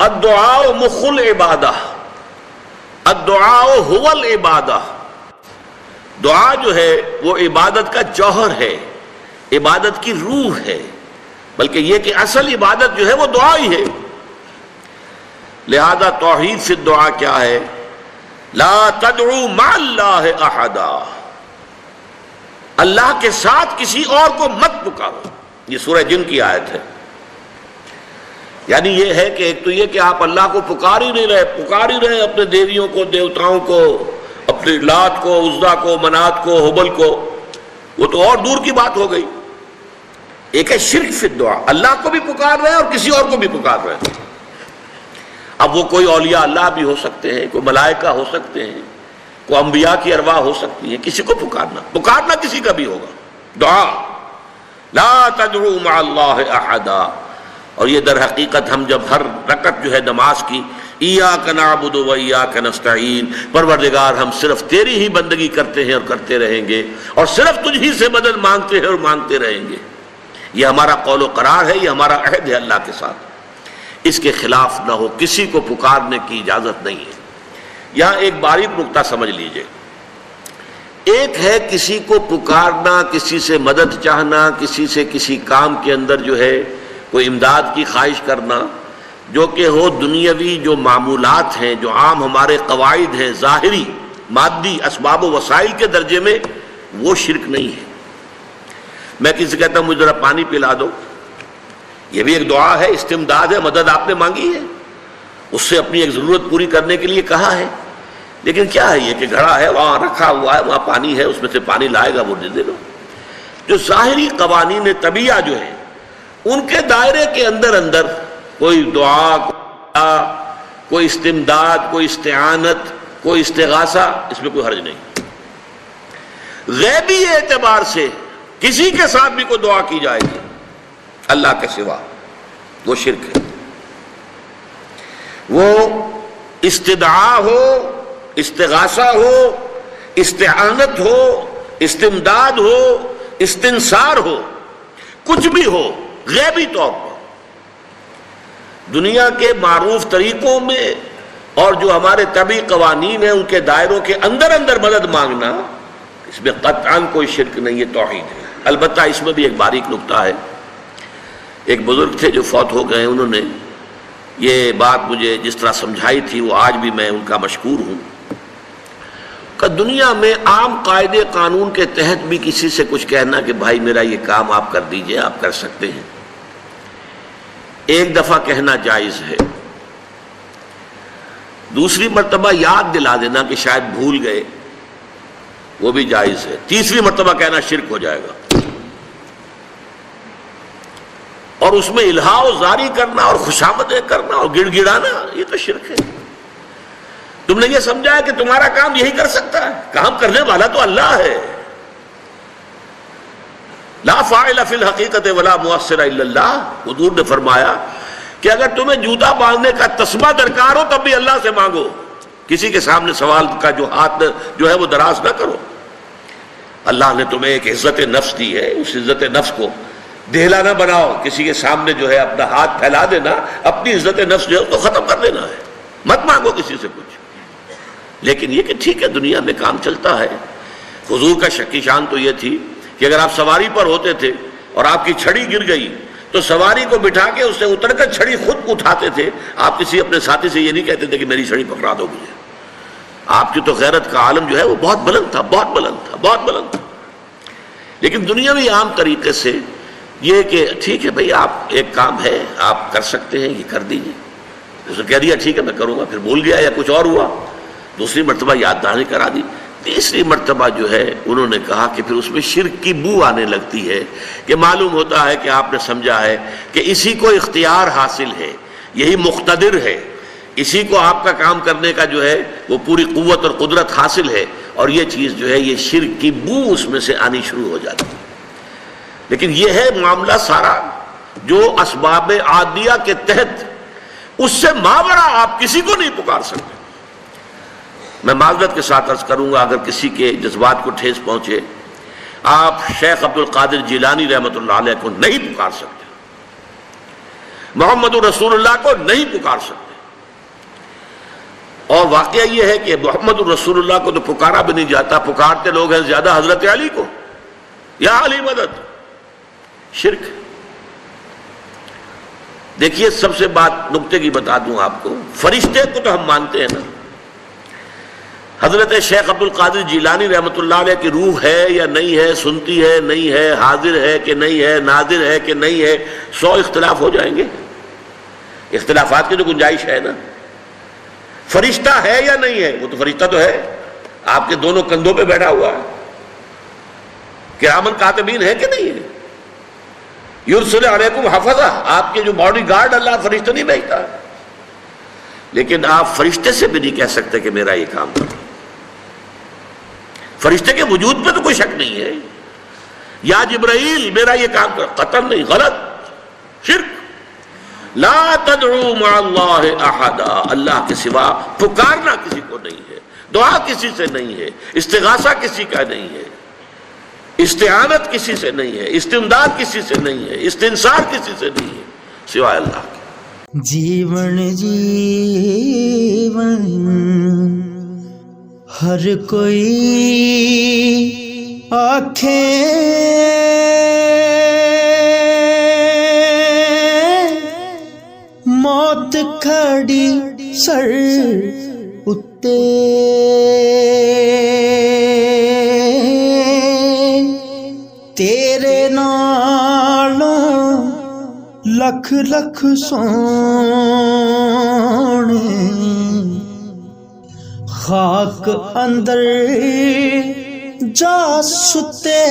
الدعاء مخ العبادہ، الدعاء هو العبادہ، دعا جو ہے وہ عبادت کا جوہر ہے، عبادت کی روح ہے، بلکہ یہ کہ اصل عبادت جو ہے وہ دعا ہی ہے۔ لہذا توحید فی الدعاء کیا ہے؟ لا تدعو مع اللہ احدا، اللہ کے ساتھ کسی اور کو مت پکارو۔ یہ سورہ جن کی آیت ہے۔ یعنی یہ ہے کہ ایک تو یہ کہ آپ اللہ کو پکار ہی رہے اپنے دیویوں کو، دیوتاؤں کو، اپنے لات کو، عزا کو، منات کو، حبل کو، وہ تو اور دور کی بات ہو گئی۔ ایک ہے شرک فی الدعاء، اللہ کو بھی پکار رہے ہیں اور کسی اور کو بھی پکار رہے ہیں۔ اب وہ کوئی اولیاء اللہ بھی ہو سکتے ہیں، کوئی ملائکہ ہو سکتے ہیں، کوئی انبیاء کی ارواح ہو سکتی ہیں، کسی کو پکارنا کسی کا بھی ہوگا۔ دعا لا تدعو مع اللہ احدا، اور یہ در حقیقت ہم جب ہر رکعت جو ہے نماز کی ایاک نعبد و ایاک نستعین، پروردگار ہم صرف تیری ہی بندگی کرتے ہیں اور کرتے رہیں گے، اور صرف تجھ ہی سے مدد مانگتے ہیں اور مانگتے رہیں گے، یہ ہمارا قول و قرار ہے، یہ ہمارا عہد ہے اللہ کے ساتھ۔ اس کے خلاف نہ ہو، کسی کو پکارنے کی اجازت نہیں ہے۔ یہاں ایک باریک نکتہ سمجھ لیجئے، ایک ہے کسی کو پکارنا، کسی سے مدد چاہنا، کسی سے کسی کام کے اندر جو ہے کوئی امداد کی خواہش کرنا، جو کہ ہو دنیاوی جو معمولات ہیں، جو عام ہمارے قواعد ہیں، ظاہری مادی اسباب و وسائل کے درجے میں، وہ شرک نہیں ہے۔ میں کسی سے کہتا ہوں مجھے ذرا پانی پلا دو، یہ بھی ایک دعا ہے، استمداد ہے، مدد آپ نے مانگی ہے، اس سے اپنی ایک ضرورت پوری کرنے کے لیے کہا ہے۔ لیکن کیا ہے یہ کہ گھڑا ہے، وہاں رکھا ہوا ہے، وہاں پانی ہے، اس میں سے پانی لائے گا وہ دے دو۔ جو ظاہری قوانین طبیعہ جو ہیں ان کے دائرے کے اندر کوئی دعا، کوئی استمداد، کوئی استعانت، کوئی استغاثہ، اس میں کوئی حرج نہیں۔ غیبی اعتبار سے کسی کے ساتھ بھی کوئی دعا کی جائے گی اللہ کے سوا، وہ شرک ہے۔ وہ استدعا ہو، استغاثہ ہو، استعانت ہو، استمداد ہو، استنصار ہو، کچھ بھی ہو، غیبی طور پر دنیا کے معروف طریقوں میں اور جو ہمارے طبعی قوانین ہیں ان کے دائروں کے اندر مدد مانگنا، اس میں قطعاً کوئی شرک نہیں ہے، توحید ہے۔ البتہ اس میں بھی ایک باریک نکتہ ہے۔ ایک بزرگ تھے جو فوت ہو گئے، انہوں نے یہ بات مجھے جس طرح سمجھائی تھی وہ آج بھی میں ان کا مشکور ہوں کہ دنیا میں عام قاعدے قانون کے تحت بھی کسی سے کچھ کہنا کہ بھائی میرا یہ کام آپ کر دیجئے، آپ کر سکتے ہیں، ایک دفعہ کہنا جائز ہے، دوسری مرتبہ یاد دلا دینا کہ شاید بھول گئے، وہ بھی جائز ہے، تیسری مرتبہ کہنا شرک ہو جائے گا۔ اور اس میں الہا و زاری کرنا اور خوشامدیں کرنا اور گڑ گڑانا، یہ تو شرک ہے۔ تم نے یہ سمجھا ہے کہ تمہارا کام یہی کر سکتا ہے، کام کرنے والا تو اللہ ہے۔ لا فاعل فی الحقیقت ولا مؤثر الا اللہ، حضور نے فرمایا کہ اگر تمہیں جوتا باندھنے کا تسمہ درکار ہو تب بھی اللہ سے مانگو، کسی کے سامنے سوال کا جو ہاتھ جو ہے وہ دراز نہ کرو۔ اللہ نے تمہیں ایک عزت نفس دی ہے، اس عزت نفس کو دہلا نہ بناؤ، کسی کے سامنے جو ہے اپنا ہاتھ پھیلا دینا، اپنی عزت نفس جو ہے اس کو ختم کر دینا ہے، مت مانگو کسی سے کچھ۔ لیکن یہ کہ ٹھیک ہے دنیا میں کام چلتا ہے۔ حضور کا شکی شان تو یہ تھی کہ اگر آپ سواری پر ہوتے تھے اور آپ کی چھڑی گر گئی تو سواری کو بٹھا کے اس سے اتر کر چھڑی خود اٹھاتے تھے، آپ کسی اپنے ساتھی سے یہ نہیں کہتے تھے کہ میری چھڑی پکڑا دو مجھے۔ آپ کی تو غیرت کا عالم جو ہے وہ بہت بلند تھا، بہت بلند تھا، بہت بلند تھا۔ لیکن دنیاوی عام طریقے سے یہ کہ ٹھیک ہے بھئی آپ ایک کام ہے آپ کر سکتے ہیں، یہ کر دیجیے، اس نے کہہ دیا ٹھیک ہے میں کروں گا، پھر بھول گیا یا کچھ اور ہوا، دوسری مرتبہ یاد دہانی کرا دی، تیسری مرتبہ جو ہے انہوں نے کہا کہ پھر اس میں شرک کی بو آنے لگتی ہے کہ معلوم ہوتا ہے کہ آپ نے سمجھا ہے کہ اسی کو اختیار حاصل ہے، یہی مقتدر ہے، اسی کو آپ کا کام کرنے کا جو ہے وہ پوری قوت اور قدرت حاصل ہے، اور یہ چیز جو ہے یہ شرک کی بو اس میں سے آنی شروع ہو جاتی ہے۔ لیکن یہ ہے معاملہ سارا جو اسباب عادیہ کے تحت، اس سے ماورا آپ کسی کو نہیں پکار سکتے۔ میں معذرت کے ساتھ عرض کروں گا اگر کسی کے جذبات کو ٹھیس پہنچے، آپ شیخ عبد القادر جیلانی رحمۃ اللہ علیہ کو نہیں پکار سکتے، محمد رسول اللہ کو نہیں پکار سکتے، اور واقعہ یہ ہے کہ محمد الرسول اللہ کو تو پکارا بھی نہیں جاتا، پکارتے لوگ ہیں زیادہ حضرت علی کو، یا علی مدد، شرک۔ دیکھیے سب سے بات نکتے کی بتا دوں آپ کو، فرشتے کو تو ہم مانتے ہیں نا، حضرت شیخ عبد القادر جیلانی رحمۃ اللہ علیہ کی روح ہے یا نہیں ہے، سنتی ہے نہیں ہے، حاضر ہے کہ نہیں ہے، ناظر ہے کہ نہیں ہے، 100 اختلاف ہو جائیں گے، اختلافات کی تو گنجائش ہے نا۔ فرشتہ ہے یا نہیں ہے؟ وہ تو فرشتہ تو ہے، آپ کے دونوں کندھوں پہ بیٹھا ہوا ہے، کرامن کاتبین ہے کہ نہیں ہے؟ یرسل علیکم حفظہ، آپ کے جو باڈی گارڈ اللہ فرشتہ نہیں بھیجتا، لیکن آپ فرشتے سے بھی نہیں کہہ سکتے کہ میرا یہ کام کرو۔ فرشتے کے وجود پہ تو کوئی شک نہیں ہے، یا جبرائیل میرا یہ کام کرو، قطعاً نہیں، غلط، شرک۔ لا تدعو مع اللہ احدا، اللہ کے سوا پکارنا کسی کو نہیں ہے، دعا کسی سے نہیں ہے، استغاثہ کسی کا نہیں ہے، استعانت کسی سے نہیں ہے، استمداد کسی سے نہیں ہے، استنصار کسی سے نہیں ہے سوائے اللہ کے۔ جیون جیون ہر کوئی آنکھیں موت کھڑی سر اتے، تیرے نالوں لکھ لکھ سونے، خاک اندر جا ستے